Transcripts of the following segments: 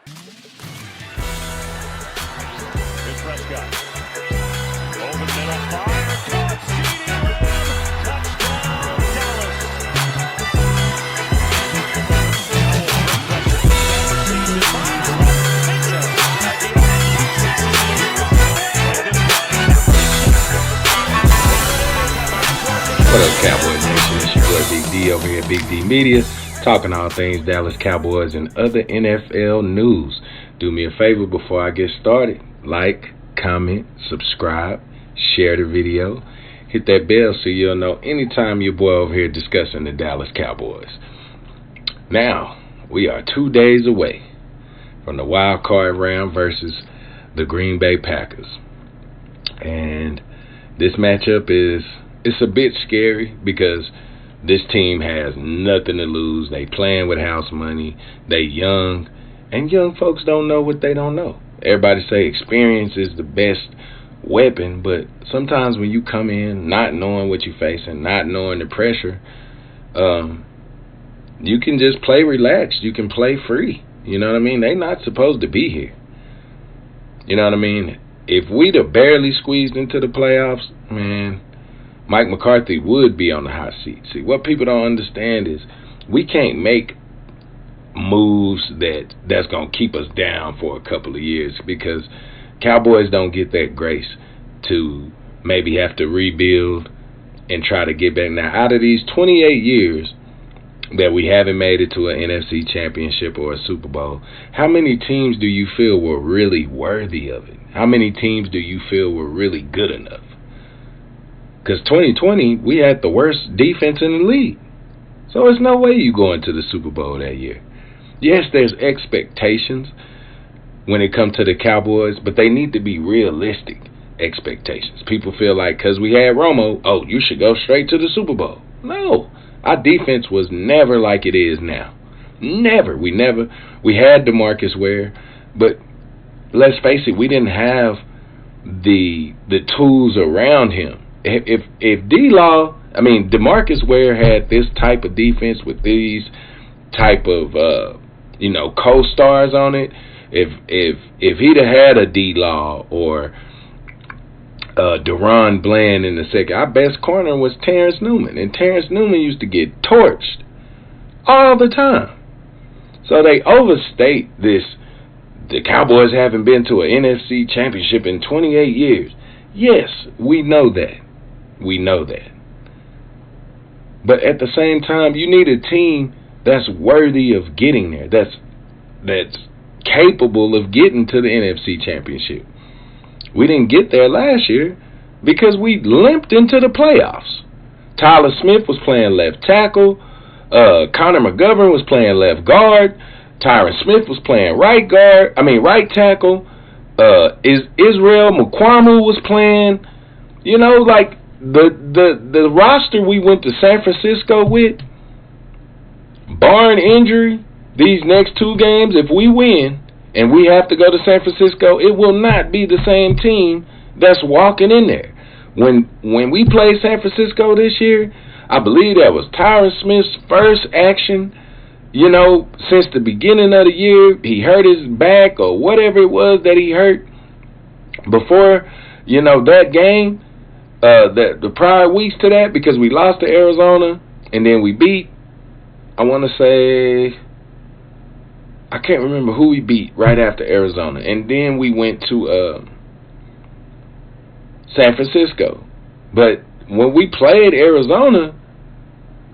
Here's Prescott. Over the middle, fire, caught, CeeDee Lamb, touchdown, Dallas. What up, Cowboys Nation? It's your boy Big D over here at Big D Media, talking all things Dallas Cowboys and other NFL news. Do me a favor before I get started. Like, comment, subscribe, share the video, hit that bell so you'll know anytime your boy over here discussing the Dallas Cowboys. Now, we are 2 days away from the wild card round versus the Green Bay Packers. And this matchup it's a bit scary because this team has nothing to lose. They playing with house money. They young, and young folks don't know what they don't know. Everybody say experience is the best weapon, but sometimes when you come in not knowing what you're facing, not knowing the pressure, you can just play relaxed. You can play free. You know what I mean? They not supposed to be here. You know what I mean? If we'd have barely squeezed into the playoffs, man, Mike McCarthy would be on the hot seat. See, what people don't understand is we can't make moves that's going to keep us down for a couple of years because Cowboys don't get that grace to maybe have to rebuild and try to get back. Now, out of these 28 years that we haven't made it to an NFC championship or a Super Bowl, how many teams do you feel were really worthy of it? How many teams do you feel were really good enough? Because 2020, we had the worst defense in the league. So there's no way you go into the Super Bowl that year. Yes, there's expectations when it comes to the Cowboys, but they need to be realistic expectations. People feel like because we had Romo, oh, you should go straight to the Super Bowl. No, our defense was never like it is now. Never. We had DeMarcus Ware, but let's face it, we didn't have the tools around him. If D-Law, I mean, DeMarcus Ware had this type of defense with these type of, co-stars on it, if he'd have had a D-Law or Deron Bland in the second, our best corner was Terrence Newman. And Terrence Newman used to get torched all the time. So they overstate this. The Cowboys haven't been to an NFC championship in 28 years. Yes, we know that. We know that. But at the same time, you need a team that's worthy of getting there, that's capable of getting to the NFC championship. We didn't get there last year because we limped into the playoffs. Tyler Smith was playing left tackle. Connor McGovern was playing left guard. Tyron Smith was playing right right tackle. Israel Mukuamu was playing. You know, like the roster we went to San Francisco with, barring injury, these next two games, if we win and we have to go to San Francisco, it will not be the same team that's walking in there. When we played San Francisco this year, I believe that was Tyron Smith's first action, since the beginning of the year. He hurt his back or whatever it was that he hurt before, that game, the prior weeks to that, because we lost to Arizona and then we beat, I want to say, I can't remember who we beat right after Arizona. And then we went to San Francisco. But when we played Arizona,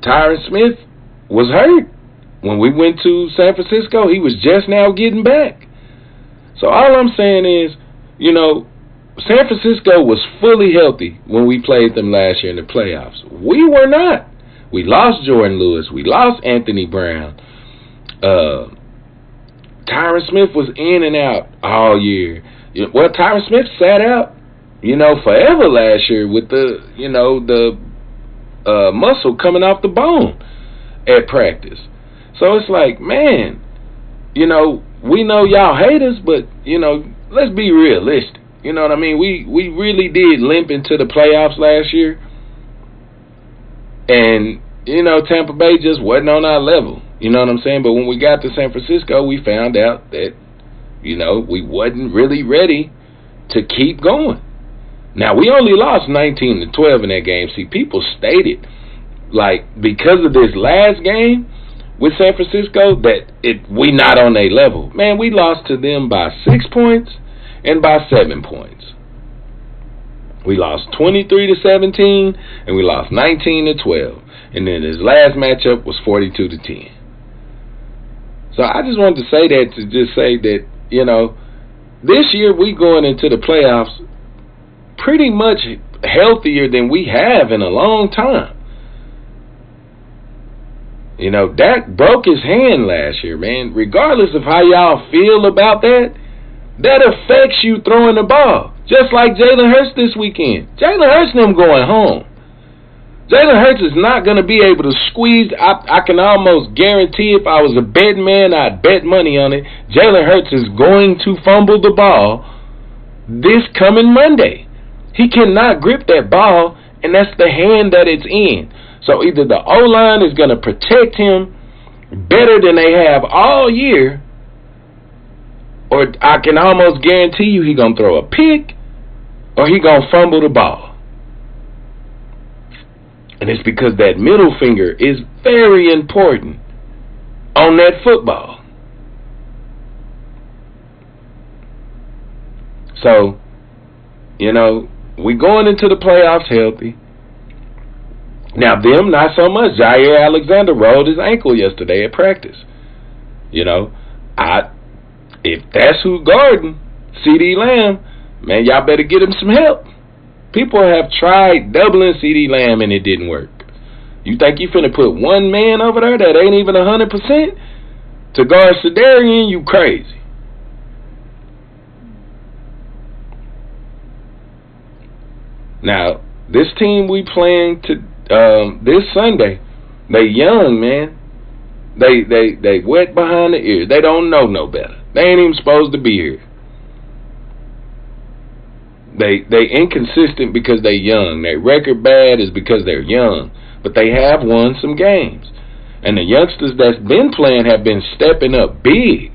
Tyron Smith was hurt. When we went to San Francisco, he was just now getting back. So all I'm saying is, San Francisco was fully healthy when we played them last year in the playoffs. We were not. We lost Jordan Lewis. We lost Anthony Brown. Tyron Smith was in and out all year. Well, Tyron Smith sat out, forever last year with the muscle coming off the bone at practice. So it's like, man, we know y'all hate us, but, let's be realistic. You know what I mean? We really did limp into the playoffs last year. And, Tampa Bay just wasn't on our level. You know what I'm saying? But when we got to San Francisco, we found out that We wasn't really ready to keep going. Now, we only lost 19-12 in that game. See, people stated, because of this last game with San Francisco, that we not on their level. Man, we lost to them by 6 points and by 7 points. We lost 23-17, and we lost 19-12. And then his last matchup was 42-10. So I just wanted to say that to just say that, this year we going into the playoffs pretty much healthier than we have in a long time. Dak broke his hand last year, man. Regardless of how y'all feel about that, that affects you throwing the ball. Just like Jalen Hurts this weekend. Jalen Hurts and them going home. Jalen Hurts is not going to be able to squeeze. I can almost guarantee if I was a betting man, I'd bet money on it. Jalen Hurts is going to fumble the ball this coming Monday. He cannot grip that ball, and that's the hand that it's in. So either the O-line is going to protect him better than they have all year, or I can almost guarantee you he's going to throw a pick or he's going to fumble the ball. And it's because that middle finger is very important on that football. So, we going into the playoffs healthy. Now, them, not so much. Jair Alexander rolled his ankle yesterday at practice. If that's who guarding CeeDee Lamb, man, y'all better get him some help. People have tried doubling CeeDee Lamb and it didn't work. You think you finna put one man over there that ain't even 100% to guard Sedarian? You crazy. Now, this team we playing this Sunday, they young, man. They wet behind the ears. They don't know no better. They ain't even supposed to be here. They inconsistent because they young. Their record bad is because they're young. But they have won some games. And the youngsters that's been playing have been stepping up big.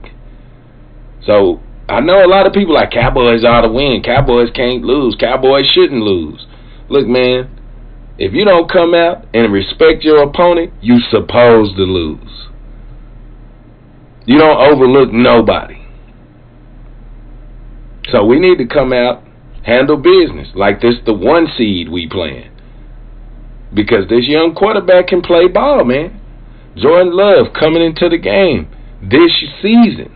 So I know a lot of people like Cowboys ought to win. Cowboys can't lose. Cowboys shouldn't lose. Look, man, if you don't come out and respect your opponent, you supposed to lose. You don't overlook nobody. So we need to come out, handle business like this the 1 seed we playing. Because this young quarterback can play ball, man. Jordan Love coming into the game this season.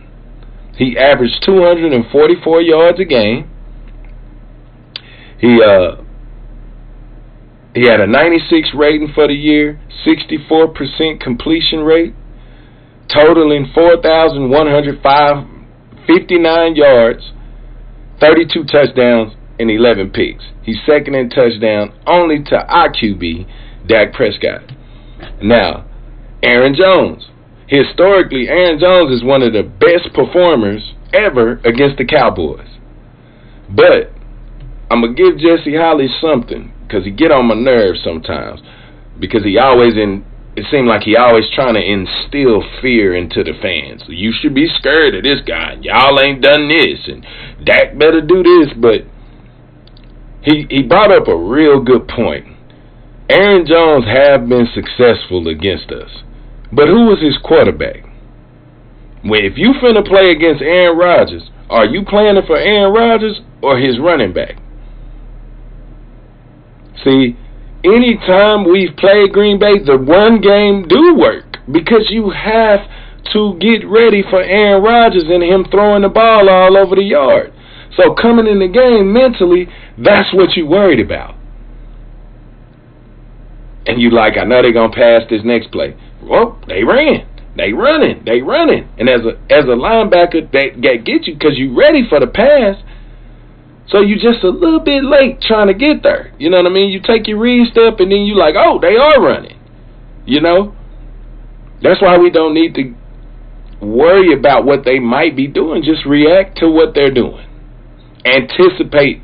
He averaged 244 yards a game. He had a 96 rating for the year, 64% completion rate, totaling 4,159 yards, 32 touchdowns, and 11 picks. He's second in touchdown only to IQB, Dak Prescott. Now, Aaron Jones. Historically, Aaron Jones is one of the best performers ever against the Cowboys. But I'm going to give Jesse Holly something, because he get on my nerves sometimes. Because it seemed like he always trying to instill fear into the fans. You should be scared of this guy. Y'all ain't done this, and Dak better do this. But he brought up a real good point. Aaron Jones have been successful against us. But who was his quarterback? Well, if you finna play against Aaron Rodgers, are you planning for Aaron Rodgers or his running back? See, anytime we've played Green Bay, the run game do work because you have to get ready for Aaron Rodgers and him throwing the ball all over the yard. So coming in the game mentally, that's what you worried about. And you like, I know they're going to pass this next play. Well, they ran. They running. And as a linebacker, they get you because you ready for the pass. So you just a little bit late trying to get there. You know what I mean? You take your read step and then you like, oh, they are running. That's why we don't need to worry about what they might be doing. Just react to what they're doing. Anticipate.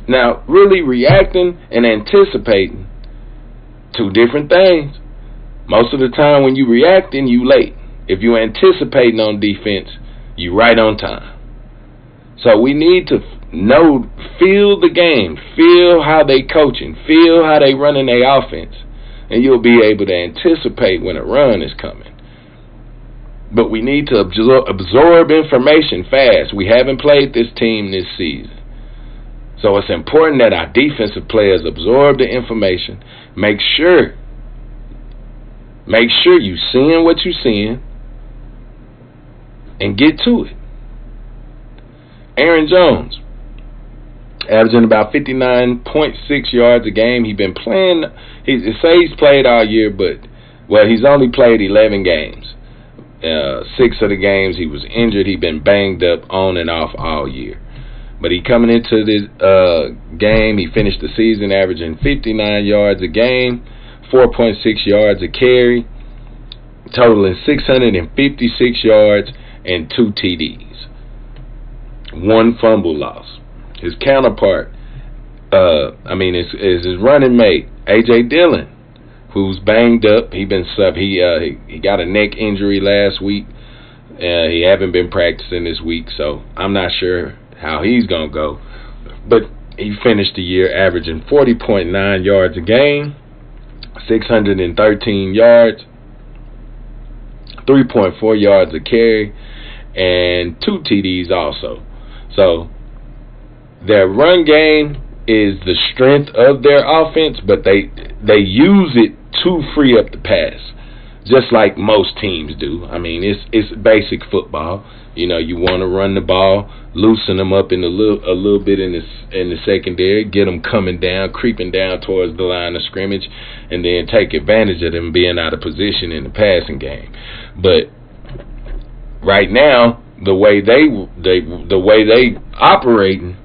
Now, really reacting and anticipating, 2 different things. Most of the time when you reacting, you late. If you anticipating on defense, you right on time. So we need to feel the game, feel how they coaching, feel how they running their offense, and you'll be able to anticipate when a run is coming. But we need to absorb information fast. We haven't played this team this season. So it's important that our defensive players absorb the information. Make sure you seeing what you're seeing and get to it. Aaron Jones, averaging about 59.6 yards a game. He's been playing. He's played all year, but he's only played 11 games. 6 of the games he was injured. He's been banged up on and off all year. But he coming into this game, he finished the season averaging 59 yards a game, 4.6 yards a carry, totaling 656 yards and 2 TDs. 1 fumble loss. His counterpart, is his running mate, A.J. Dillon, who's banged up. He got a neck injury last week. He haven't been practicing this week, so I'm not sure how he's going to go. But he finished the year averaging 40.9 yards a game, 613 yards, 3.4 yards a carry, and 2 TDs also. So their run game is the strength of their offense, but they use it to free up the pass, just like most teams do. I mean, it's basic football. You know, you want to run the ball, loosen them up in a little bit in the secondary, get them coming down, creeping down towards the line of scrimmage, and then take advantage of them being out of position in the passing game. But right now, the way they operating,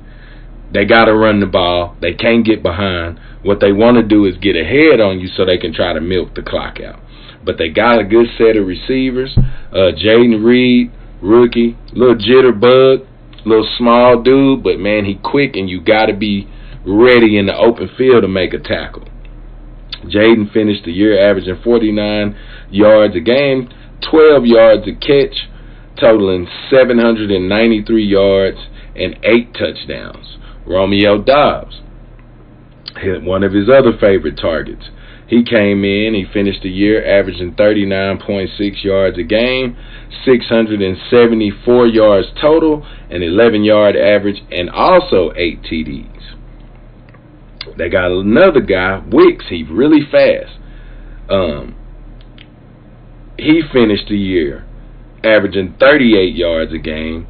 they got to run the ball. They can't get behind. What they want to do is get ahead on you so they can try to milk the clock out. But they got a good set of receivers. Jaden Reed, rookie, little jitterbug, little small dude, but man, he quick, and you got to be ready in the open field to make a tackle. Jaden finished the year averaging 49 yards a game, 12 yards a catch, totaling 793 yards and 8 touchdowns. Romeo Doubs hit one of his other favorite targets. He came in, he finished the year averaging 39.6 yards a game, 674 yards total, an 11-yard average, and also 8 TDs. They got another guy, Wicks. He's really fast. He finished the year averaging 38 yards a game,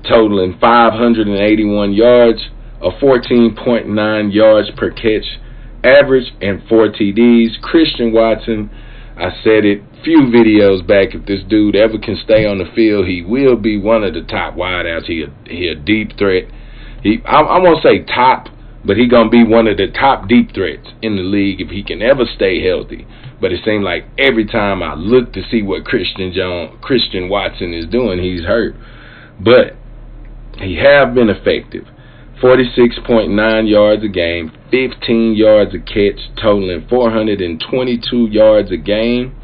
totaling 581 yards, a 14.9 yards per catch average, and 4 TDs. Christian Watson, I said it a few videos back, if this dude ever can stay on the field, he will be one of the top wideouts. He a deep threat. I won't say top, but he going to be one of the top deep threats in the league if he can ever stay healthy. But it seems like every time I look to see what Christian Watson is doing, he's hurt. But he have been effective. 46.9 yards a game, 15 yards a catch, totaling 422 yards a game,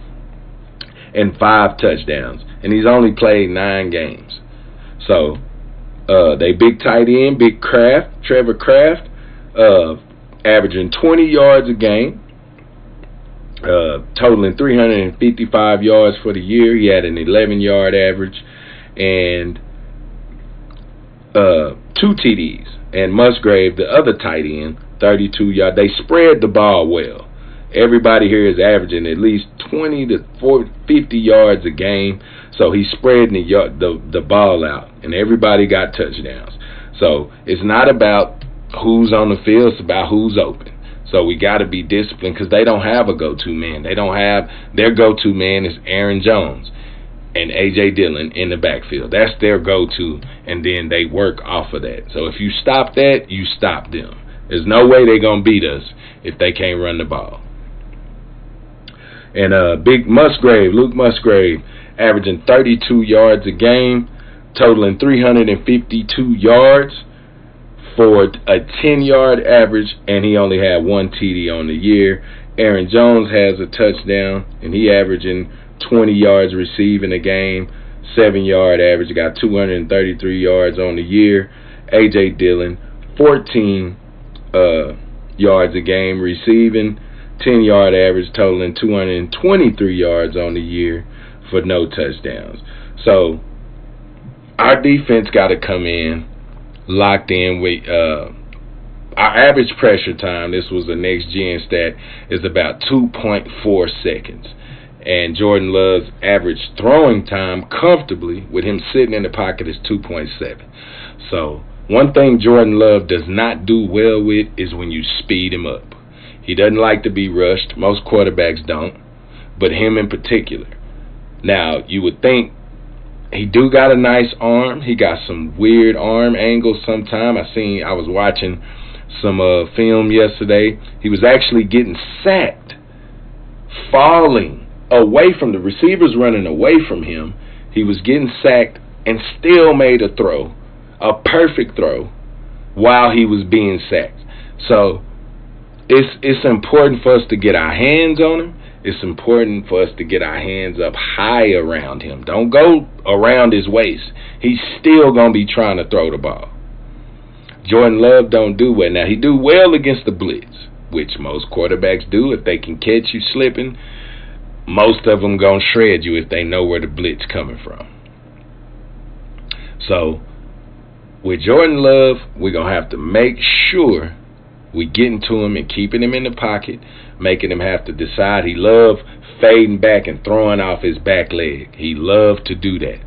and 5 touchdowns. And he's only played 9 games. So, they big tight end, Trevor Kraft, averaging 20 yards a game, totaling 355 yards for the year. He had an 11-yard average and 2 TDs. And Musgrave, the other tight end, 32 yards. They spread the ball well. Everybody here is averaging at least 20 to 50 yards a game. So he's spreading the ball out, and everybody got touchdowns. So it's not about who's on the field, it's about who's open. So we got to be disciplined because they don't have a go-to man. They don't have their go-to man is Aaron Jones and A.J. Dillon in the backfield. That's their go-to, and then they work off of that. So if you stop that, you stop them. There's no way they're going to beat us if they can't run the ball. And Luke Musgrave, averaging 32 yards a game, totaling 352 yards for a 10-yard average, and he only had 1 TD on the year. Aaron Jones has a touchdown, and he averaging 20 yards receiving a game, 7-yard average, got 233 yards on the year. A.J. Dillon, 14 yards a game receiving, 10-yard average totaling 223 yards on the year for no touchdowns. So our defense got to come in locked in with our average pressure time. This was a next gen stat, is about 2.4 seconds. And Jordan Love's average throwing time comfortably with him sitting in the pocket is 2.7. So one thing Jordan Love does not do well with is when you speed him up. He doesn't like to be rushed. Most quarterbacks don't, but him in particular. Now, you would think he do got a nice arm. He got some weird arm angles sometime. I was watching some film yesterday. He was actually getting sacked, falling away from the receivers, running away from him. He was getting sacked and still made a throw, a perfect throw, while he was being sacked. So it's important for us to get our hands on him. It's important for us to get our hands up high around him. Don't go around his waist. He's still going to be trying to throw the ball. Jordan Love don't do well. Now, he do well against the blitz, which most quarterbacks do. If they can catch you slipping, most of them going to shred you if they know where the blitz coming from. So, with Jordan Love, we're going to have to make sure we getting to him and keeping him in the pocket, making him have to decide. He loved fading back and throwing off his back leg. He loved to do that.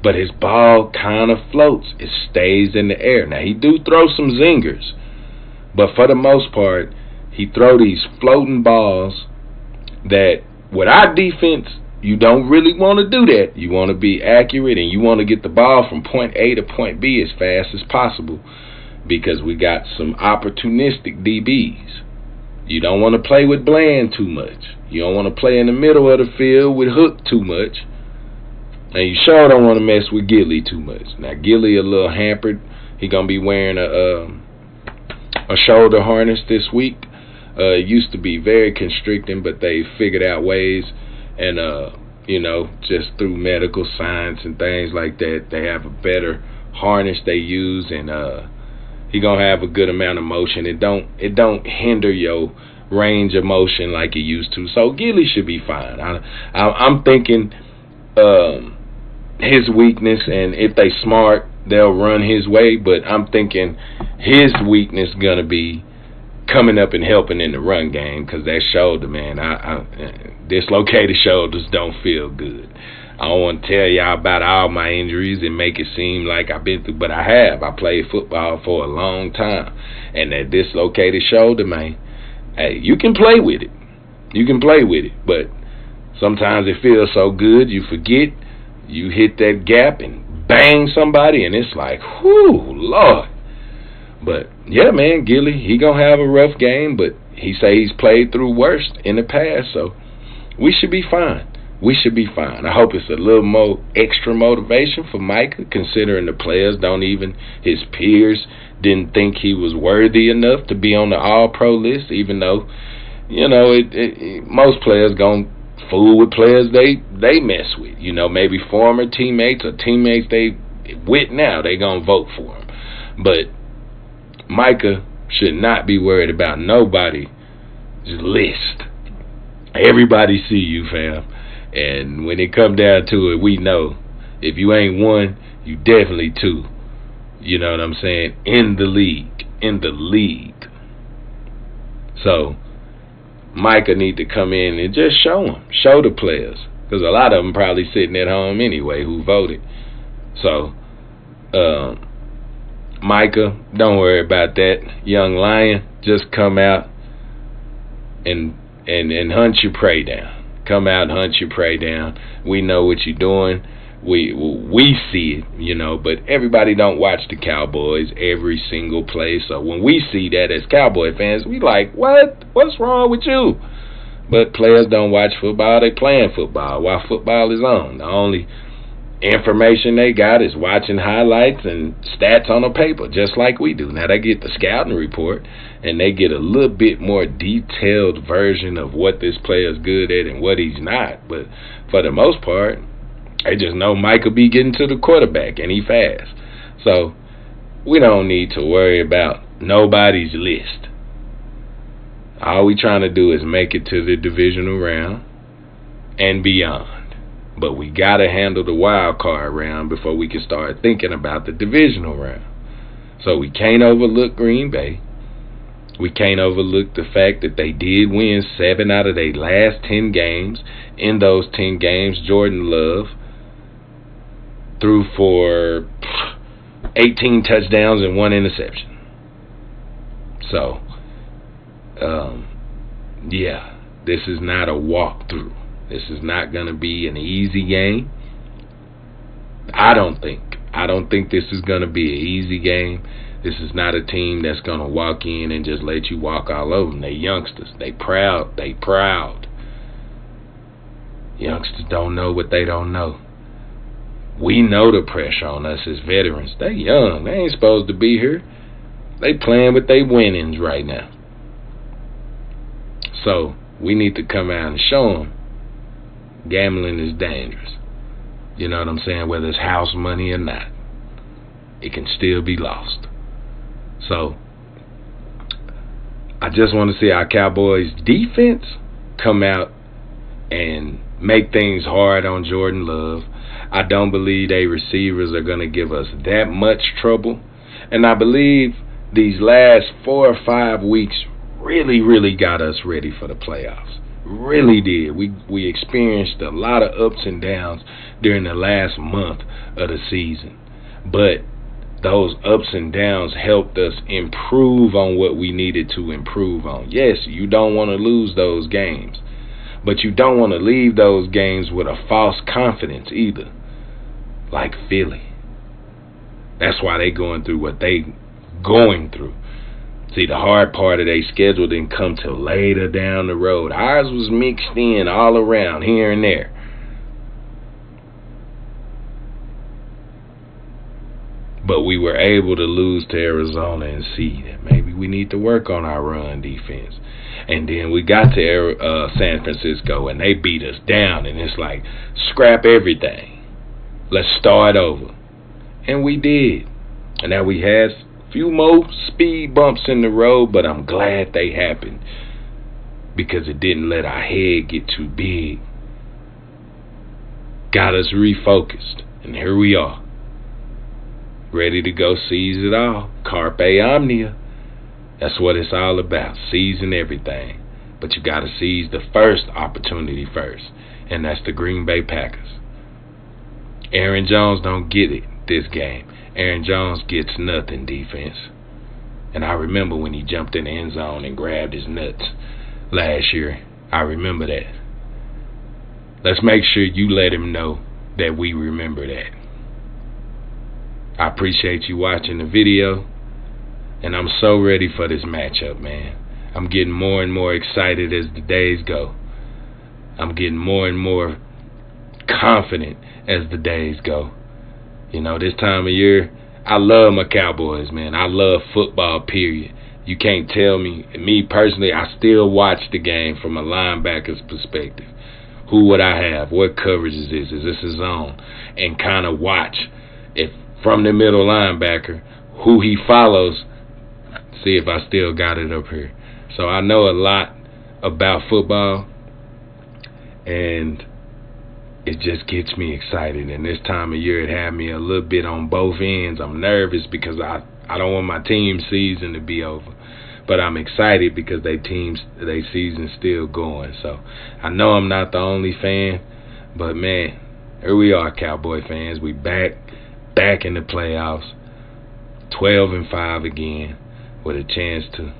But his ball kind of floats. It stays in the air. Now, he do throw some zingers, but for the most part, he throw these floating balls that with our defense, you don't really want to do that. You want to be accurate and you want to get the ball from point A to point B as fast as possible, because we got some opportunistic DBs. You don't want to play with Bland too much. You don't want to play in the middle of the field with Hook too much. And you sure don't want to mess with Gilly too much. Now, Gilly a little hampered. He going to be wearing a shoulder harness this week. It used to be very constricting, but they figured out ways. And, just through medical science and things like that, they have a better harness they use, and he gonna have a good amount of motion. It don't hinder your range of motion like it used to. So Gilly should be fine. I'm thinking his weakness, and if they smart, they'll run his way. But I'm thinking his weakness gonna be coming up and helping in the run game, because that shoulder, man, dislocated shoulders don't feel good. I don't want to tell y'all about all my injuries and make it seem like I've been through, but I have. I played football for a long time, and that dislocated shoulder, man, hey, you can play with it. You can play with it, but sometimes it feels so good, you forget, you hit that gap and bang somebody, and it's like, whew, Lord. But, yeah, man, Gilly, he going to have a rough game, but he say he's played through worse in the past, so we should be fine. We should be fine. I hope it's a little more extra motivation for Micah, considering the players his peers didn't think he was worthy enough to be on the All-Pro list, even though, most players going to fool with players they mess with. Maybe former teammates or teammates they with now, they going to vote for him. But Micah should not be worried about nobody's list. Everybody see you, fam. And when it come down to it, we know if you ain't one, you definitely two. You know what I'm saying? In the league. So Micah need to come in and just show the players, because a lot of them probably sitting at home anyway who voted. So Micah, don't worry about that. Young lion, just come out and hunt your prey down. Come out and hunt your prey down. We know what you're doing. We see it, but everybody don't watch the Cowboys every single play. So when we see that as Cowboy fans, we like, what? What's wrong with you? But players don't watch football. They playing football while football is on. The only information they got is watching highlights and stats on a paper, just like we do. Now, they get the scouting report, and they get a little bit more detailed version of what this player is good at and what he's not. But for the most part, They just know Mike will be getting to the quarterback, and he fast. So we don't need to worry about nobody's list. All we trying to do is make it to the divisional round and beyond. But we got to handle the wild card round before we can start thinking about the divisional round. So we can't overlook Green Bay. We can't overlook the fact that they did win 7 out of their last 10 games. In those 10 games, Jordan Love threw for 18 touchdowns and 1 interception. So, yeah, this is not a walkthrough. This is not going to be an easy game. I don't think this is going to be an easy game. This is not a team that's going to walk in and just let you walk all over them. They youngsters. They proud. Youngsters don't know what they don't know. We know the pressure on us as veterans. They young. They ain't supposed to be here. They playing with their winnings right now. So we need to come out and show them gambling is dangerous. You know what I'm saying? Whether it's house money or not, it can still be lost. So I just want to see our Cowboys defense come out and make things hard on Jordan Love. I don't believe they receivers are going to give us that much trouble. And I believe these last 4 or 5 weeks really got us ready for the playoffs. Really did. We experienced a lot of ups and downs during the last month of the season. But those ups and downs helped us improve on what we needed to improve on. Yes, you don't want to lose those games, but you don't want to leave those games with a false confidence either, like Philly. That's why they going through what they going through. See, the hard part of their schedule didn't come till later down the road. Ours was mixed in all around, here and there. But we were able to lose to Arizona and see that maybe we need to work on our run defense. And then we got to San Francisco, and they beat us down. And it's like, scrap everything. Let's start over. And we did. And now we had a few more speed bumps in the road, but I'm glad they happened because it didn't let our head get too big. Got us refocused. And here we are. Ready to go seize it all. Carpe omnia. That's what it's all about. Seizing everything. But you got to seize the first opportunity first. And that's the Green Bay Packers. Aaron Jones don't get it this game. Aaron Jones gets nothing defense. And I remember when he jumped in the end zone and grabbed his nuts last year. I remember that. Let's make sure you let him know that we remember that. I appreciate you watching the video, and I'm so ready for this matchup, man. I'm getting more and more excited as the days go. I'm getting more and more confident as the days go. You know, this time of year, I love my Cowboys, man. I love football, period. You can't tell me personally, I still watch the game from a linebacker's perspective. Who would I have? What coverage is this? Is this a zone? And kind of watch if from the middle linebacker, who he follows, see if I still got it up here. So I know a lot about football, and it just gets me excited. And this time of year, it had me a little bit on both ends. I'm nervous because I don't want my team season to be over. But I'm excited because their season's still going. So I know I'm not the only fan, but man, here we are, Cowboy fans. We back in the playoffs, 12-5 again, with a chance to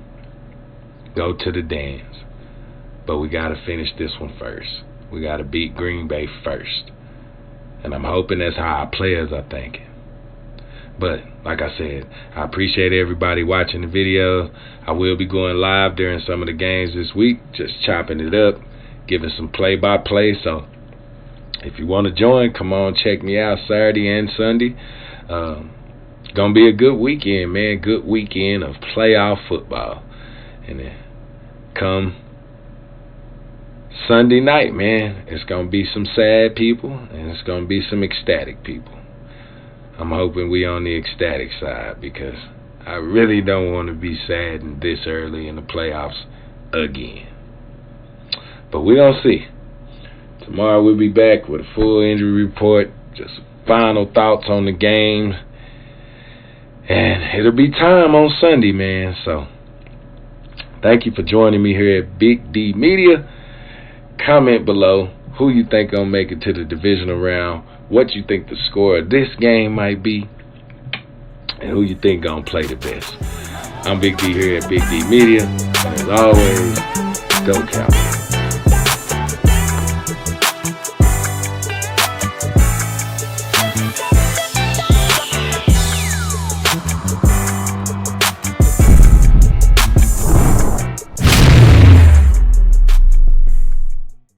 go to the dance. But we got to finish this one first. We got to beat Green Bay first. And I'm hoping that's how our players are thinking. But like I said, I appreciate everybody watching the video. I will be going live during some of the games this week, just chopping it up, giving some play-by-play. So if you want to join, come on, check me out Saturday and Sunday. Gonna be a good weekend, man. Good weekend of playoff football. And then come Sunday night, man, it's going to be some sad people and it's going to be some ecstatic people. I'm hoping we on the ecstatic side because I really don't want to be saddened this early in the playoffs again. But we don't see. Tomorrow we'll be back with a full injury report, just final thoughts on the games. And it'll be time on Sunday, man. So thank you for joining me here at Big D Media. Comment below who you think gonna make it to the divisional round, what you think the score of this game might be, and who you think gonna play the best. I'm Big D here at Big D Media, and as always, go Cowboys.